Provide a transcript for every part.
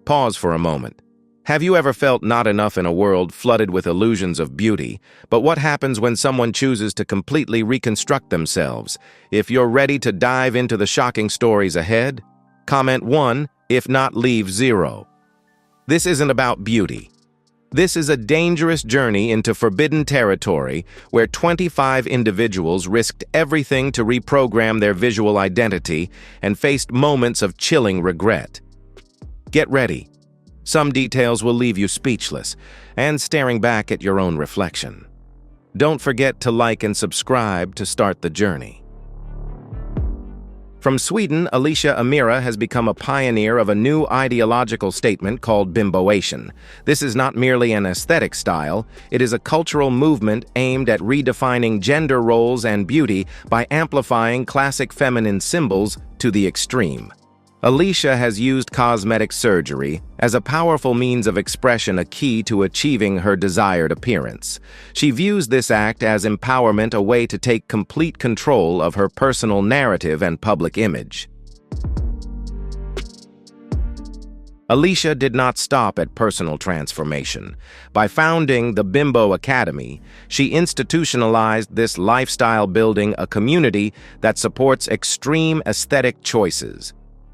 Pause for a moment. Have you ever felt not enough in a world flooded with illusions of beauty? But what happens when someone chooses to completely reconstruct themselves? If you're ready to dive into the shocking stories ahead, comment 1, if not, leave 0. This isn't about beauty. This is a dangerous journey into forbidden territory where 25 individuals risked everything to reprogram their visual identity and faced moments of chilling regret. Get ready. Some details will leave you speechless and staring back at your own reflection. Don't forget to like and subscribe to start the journey. From Sweden, Alicia Amira has become a pioneer of a new ideological statement called bimboation. This is not merely an aesthetic style, it is a cultural movement aimed at redefining gender roles and beauty by amplifying classic feminine symbols to the extreme. Alicia has used cosmetic surgery as a powerful means of expression, a key to achieving her desired appearance. She views this act as empowerment, a way to take complete control of her personal narrative and public image. Alicia did not stop at personal transformation. By founding the Bimbo Academy, she institutionalized this lifestyle, building a community that supports extreme aesthetic choices.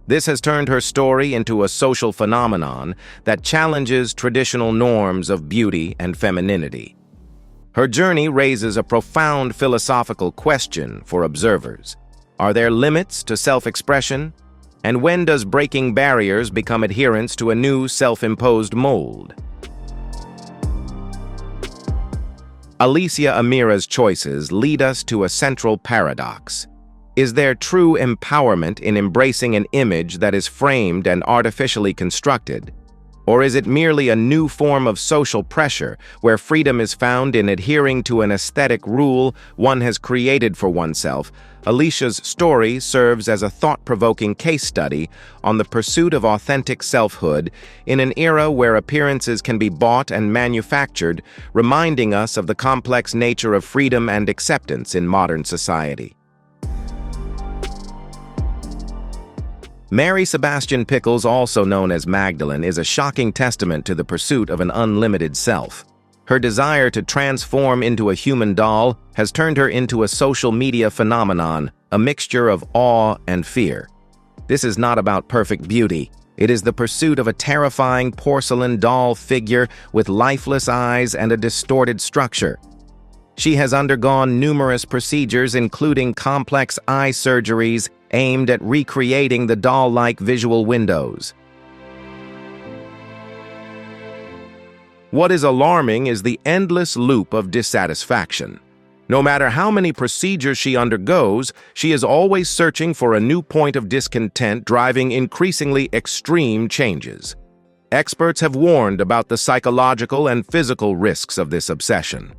This has turned her story into a social phenomenon that challenges traditional norms of beauty and femininity. Her journey raises a profound philosophical question for observers. Are there limits to self-expression? And when does breaking barriers become adherence to a new self-imposed mold? Alicia Amira's choices lead us to a central paradox. Is there true empowerment in embracing an image that is framed and artificially constructed? Or is it merely a new form of social pressure where freedom is found in adhering to an aesthetic rule one has created for oneself? Alicia's story serves as a thought-provoking case study on the pursuit of authentic selfhood in an era where appearances can be bought and manufactured, reminding us of the complex nature of freedom and acceptance in modern society. Mary Sebastian Pickles, also known as Magdalene, is a shocking testament to the pursuit of an unlimited self. Her desire to transform into a human doll has turned her into a social media phenomenon, a mixture of awe and fear. This is not about perfect beauty. It is the pursuit of a terrifying porcelain doll figure with lifeless eyes and a distorted structure. She has undergone numerous procedures, including complex eye surgeries aimed at recreating the doll-like visual windows. What is alarming is the endless loop of dissatisfaction. No matter how many procedures she undergoes, she is always searching for a new point of discontent, driving increasingly extreme changes. Experts have warned about the psychological and physical risks of this obsession.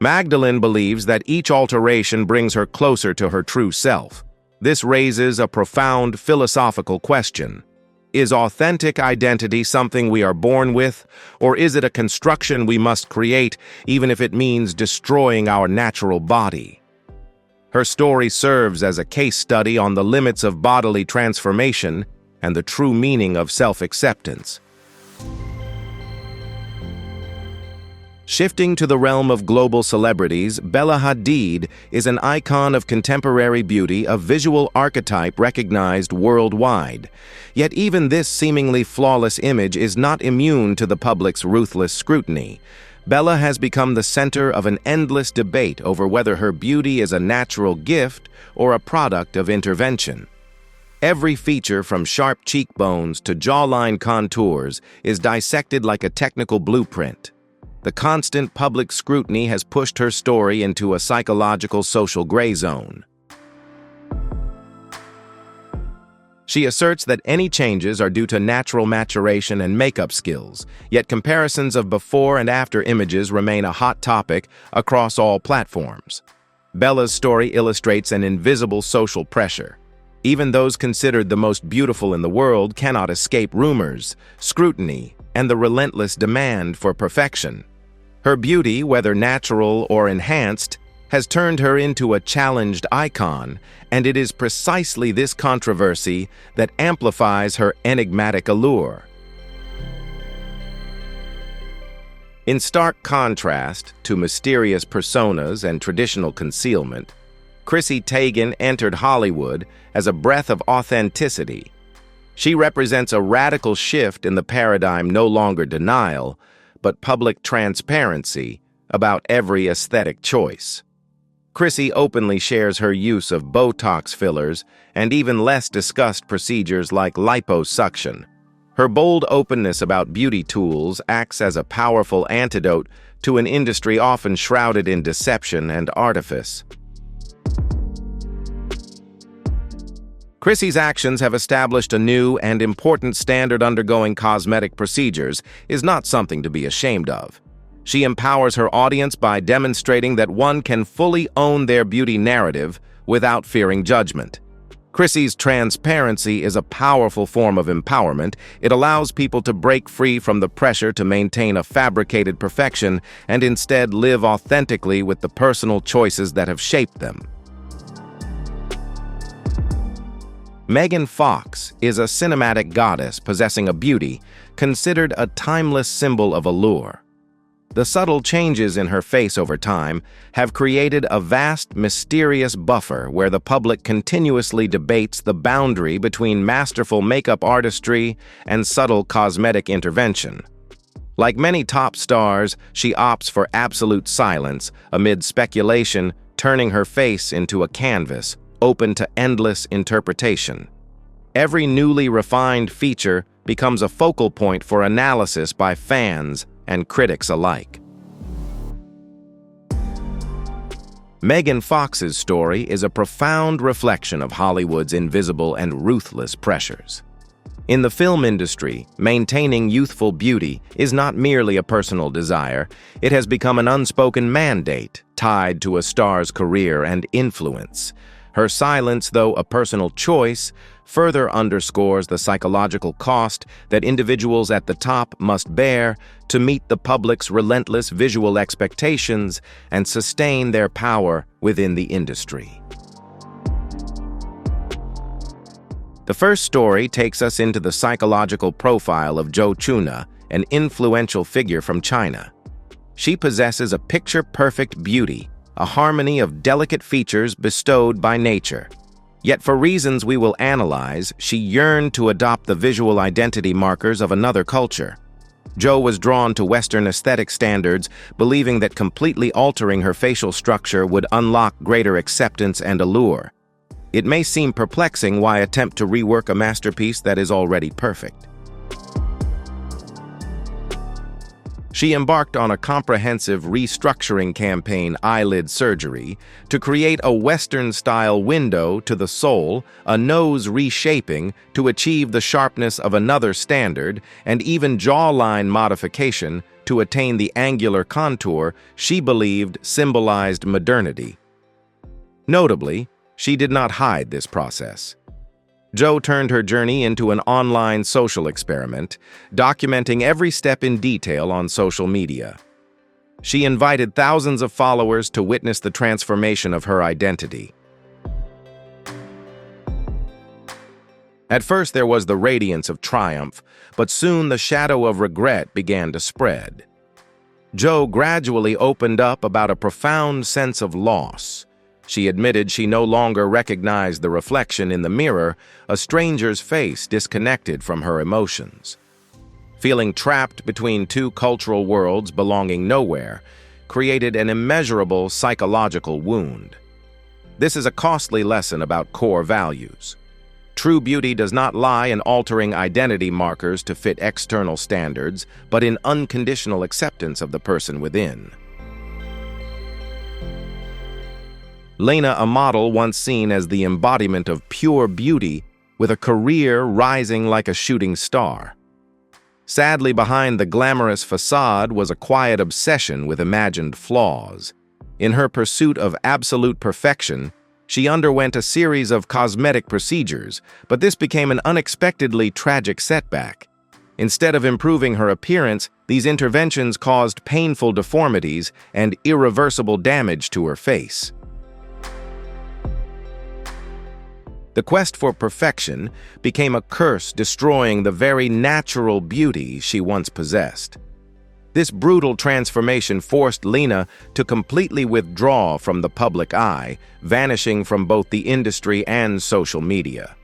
Magdalene believes that each alteration brings her closer to her true self. This raises a profound philosophical question. Is authentic identity something we are born with, or is it a construction we must create, even if it means destroying our natural body? Her story serves as a case study on the limits of bodily transformation and the true meaning of self-acceptance. Shifting to the realm of global celebrities, Bella Hadid is an icon of contemporary beauty, a visual archetype recognized worldwide. Yet even this seemingly flawless image is not immune to the public's ruthless scrutiny. Bella has become the center of an endless debate over whether her beauty is a natural gift or a product of intervention. Every feature, from sharp cheekbones to jawline contours, is dissected like a technical blueprint. The constant public scrutiny has pushed her story into a psychological social gray zone. She asserts that any changes are due to natural maturation and makeup skills, yet comparisons of before and after images remain a hot topic across all platforms. Bella's story illustrates an invisible social pressure. Even those considered the most beautiful in the world cannot escape rumors, scrutiny, and the relentless demand for perfection. Her beauty, whether natural or enhanced, has turned her into a challenged icon, and it is precisely this controversy that amplifies her enigmatic allure. In stark contrast to mysterious personas and traditional concealment, Chrissy Teigen entered Hollywood as a breath of authenticity. She represents a radical shift in the paradigm, no longer denial, but public transparency about every aesthetic choice. Chrissy openly shares her use of Botox fillers and even less discussed procedures like liposuction. Her bold openness about beauty tools acts as a powerful antidote to an industry often shrouded in deception and artifice. Chrissy's actions have established a new and important standard. Undergoing cosmetic procedures is not something to be ashamed of. She empowers her audience by demonstrating that one can fully own their beauty narrative without fearing judgment. Chrissy's transparency is a powerful form of empowerment. It allows people to break free from the pressure to maintain a fabricated perfection and instead live authentically with the personal choices that have shaped them. Megan Fox is a cinematic goddess possessing a beauty considered a timeless symbol of allure. The subtle changes in her face over time have created a vast, mysterious buffer where the public continuously debates the boundary between masterful makeup artistry and subtle cosmetic intervention. Like many top stars, she opts for absolute silence amid speculation, turning her face into a canvas, open to endless interpretation. Every newly refined feature becomes a focal point for analysis by fans and critics alike. Megan Fox's story is a profound reflection of Hollywood's invisible and ruthless pressures. In the film industry, maintaining youthful beauty is not merely a personal desire, it has become an unspoken mandate tied to a star's career and influence. Her silence, though a personal choice, further underscores the psychological cost that individuals at the top must bear to meet the public's relentless visual expectations and sustain their power within the industry. The first story takes us into the psychological profile of Zhou Chuna, an influential figure from China. She possesses a picture-perfect beauty, a harmony of delicate features bestowed by nature. Yet for reasons we will analyze, she yearned to adopt the visual identity markers of another culture. Zhou was drawn to Western aesthetic standards, believing that completely altering her facial structure would unlock greater acceptance and allure. It may seem perplexing why attempt to rework a masterpiece that is already perfect. She embarked on a comprehensive restructuring campaign, eyelid surgery, to create a Western-style window to the soul, a nose reshaping to achieve the sharpness of another standard, and even jawline modification to attain the angular contour she believed symbolized modernity. Notably, she did not hide this process. Zhou turned her journey into an online social experiment, documenting every step in detail on social media. She invited thousands of followers to witness the transformation of her identity. At first, there was the radiance of triumph, but soon the shadow of regret began to spread. Zhou gradually opened up about a profound sense of loss. She admitted she no longer recognized the reflection in the mirror, a stranger's face disconnected from her emotions. Feeling trapped between two cultural worlds belonging nowhere created an immeasurable psychological wound. This is a costly lesson about core values. True beauty does not lie in altering identity markers to fit external standards, but in unconditional acceptance of the person within. Lena, a model once seen as the embodiment of pure beauty, with a career rising like a shooting star. Sadly, behind the glamorous facade was a quiet obsession with imagined flaws. In her pursuit of absolute perfection, she underwent a series of cosmetic procedures, but this became an unexpectedly tragic setback. Instead of improving her appearance, these interventions caused painful deformities and irreversible damage to her face. The quest for perfection became a curse, destroying the very natural beauty she once possessed. This brutal transformation forced Lena to completely withdraw from the public eye, vanishing from both the industry and social media.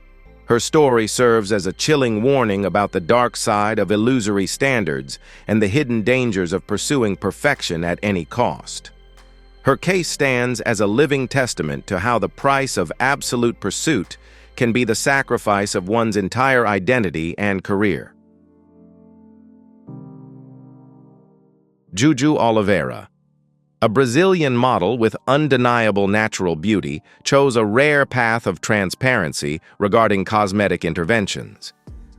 Her story serves as a chilling warning about the dark side of illusory standards and the hidden dangers of pursuing perfection at any cost. Her case stands as a living testament to how the price of absolute pursuit can be the sacrifice of one's entire identity and career. Juju Oliveira, a Brazilian model with undeniable natural beauty, chose a rare path of transparency regarding cosmetic interventions.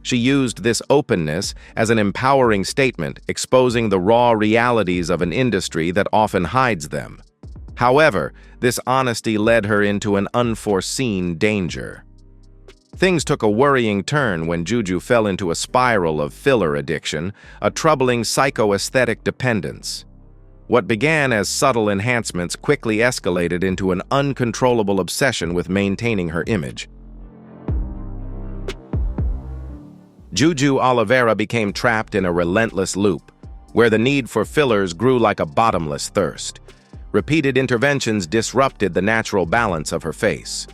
She used this openness as an empowering statement, exposing the raw realities of an industry that often hides them. However, this honesty led her into an unforeseen danger. Things took a worrying turn when Juju fell into a spiral of filler addiction, a troubling psychoaesthetic dependence. What began as subtle enhancements quickly escalated into an uncontrollable obsession with maintaining her image. Juju Oliveira became trapped in a relentless loop, where the need for fillers grew like a bottomless thirst. Repeated interventions disrupted the natural balance of her face.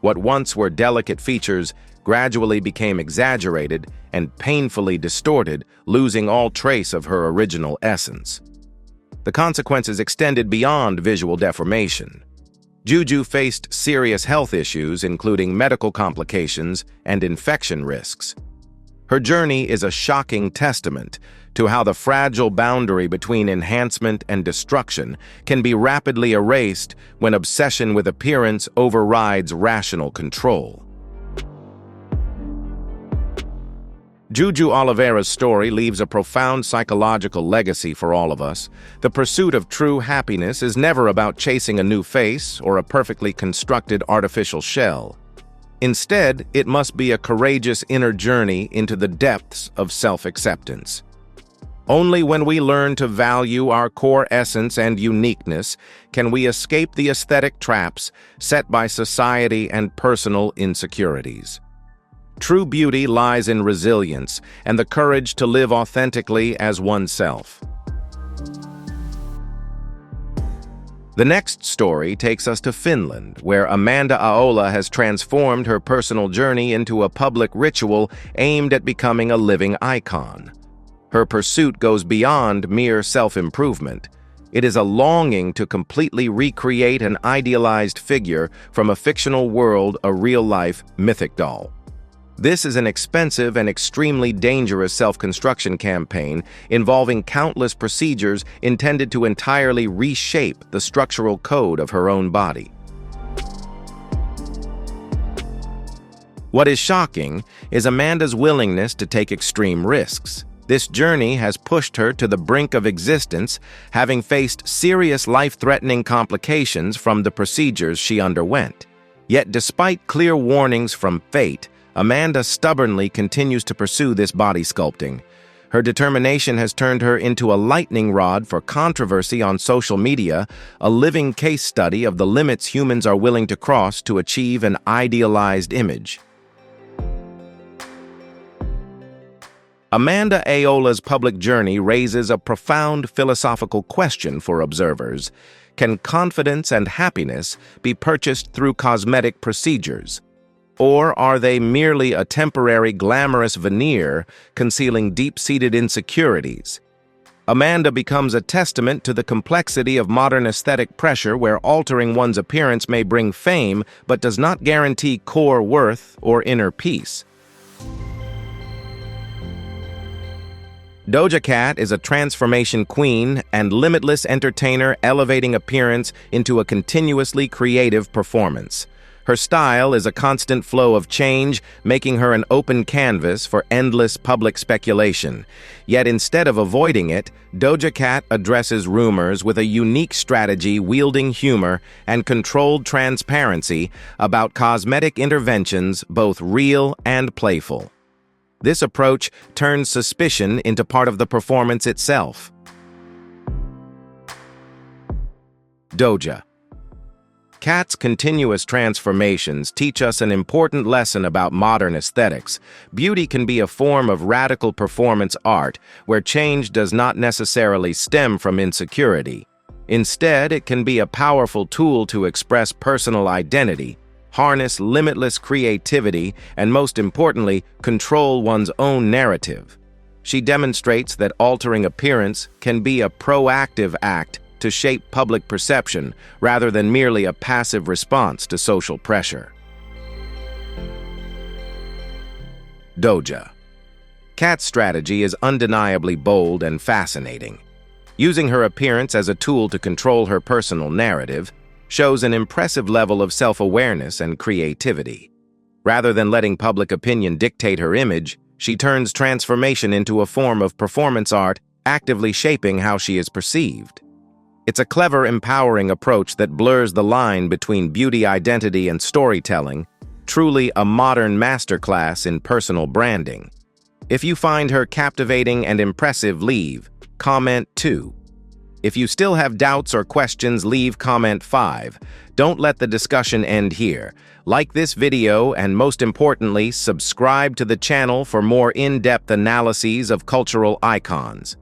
What once were delicate features gradually became exaggerated and painfully distorted, losing all trace of her original essence. The consequences extended beyond visual deformation. Juju faced serious health issues, including medical complications and infection risks. Her journey is a shocking testament to how the fragile boundary between enhancement and destruction can be rapidly erased when obsession with appearance overrides rational control. Juju Oliveira's story leaves a profound psychological legacy for all of us. The pursuit of true happiness is never about chasing a new face or a perfectly constructed artificial shell. Instead, it must be a courageous inner journey into the depths of self-acceptance. Only when we learn to value our core essence and uniqueness can we escape the aesthetic traps set by society and personal insecurities. True beauty lies in resilience and the courage to live authentically as oneself. The next story takes us to Finland, where Amanda Aola has transformed her personal journey into a public ritual aimed at becoming a living icon. Her pursuit goes beyond mere self-improvement. It is a longing to completely recreate an idealized figure from a fictional world, a real-life mythic doll. This is an expensive and extremely dangerous self-construction campaign involving countless procedures intended to entirely reshape the structural code of her own body. What is shocking is Amanda's willingness to take extreme risks. This journey has pushed her to the brink of existence, having faced serious life-threatening complications from the procedures she underwent. Yet despite clear warnings from fate, Amanda stubbornly continues to pursue this body sculpting. Her determination has turned her into a lightning rod for controversy on social media, a living case study of the limits humans are willing to cross to achieve an idealized image. Amanda Aola's public journey raises a profound philosophical question for observers. Can confidence and happiness be purchased through cosmetic procedures? Or are they merely a temporary glamorous veneer concealing deep-seated insecurities? Amanda becomes a testament to the complexity of modern aesthetic pressure, where altering one's appearance may bring fame but does not guarantee core worth or inner peace. Doja Cat is a transformation queen and limitless entertainer, elevating appearance into a continuously creative performance. Her style is a constant flow of change, making her an open canvas for endless public speculation. Yet instead of avoiding it, Doja Cat addresses rumors with a unique strategy, wielding humor and controlled transparency about cosmetic interventions, both real and playful. This approach turns suspicion into part of the performance itself. Doja Kat's continuous transformations teach us an important lesson about modern aesthetics. Beauty can be a form of radical performance art where change does not necessarily stem from insecurity. Instead, it can be a powerful tool to express personal identity, harness limitless creativity, and most importantly, control one's own narrative. She demonstrates that altering appearance can be a proactive act to shape public perception rather than merely a passive response to social pressure. Doja. Kat's strategy is undeniably bold and fascinating. Using her appearance as a tool to control her personal narrative shows an impressive level of self-awareness and creativity. Rather than letting public opinion dictate her image, she turns transformation into a form of performance art, actively shaping how she is perceived. It's a clever, empowering approach that blurs the line between beauty identity and storytelling, truly a modern masterclass in personal branding. If you find her captivating and impressive, leave comment 2. If you still have doubts or questions, leave comment 5. Don't let the discussion end here. Like this video and, most importantly, subscribe to the channel for more in-depth analyses of cultural icons.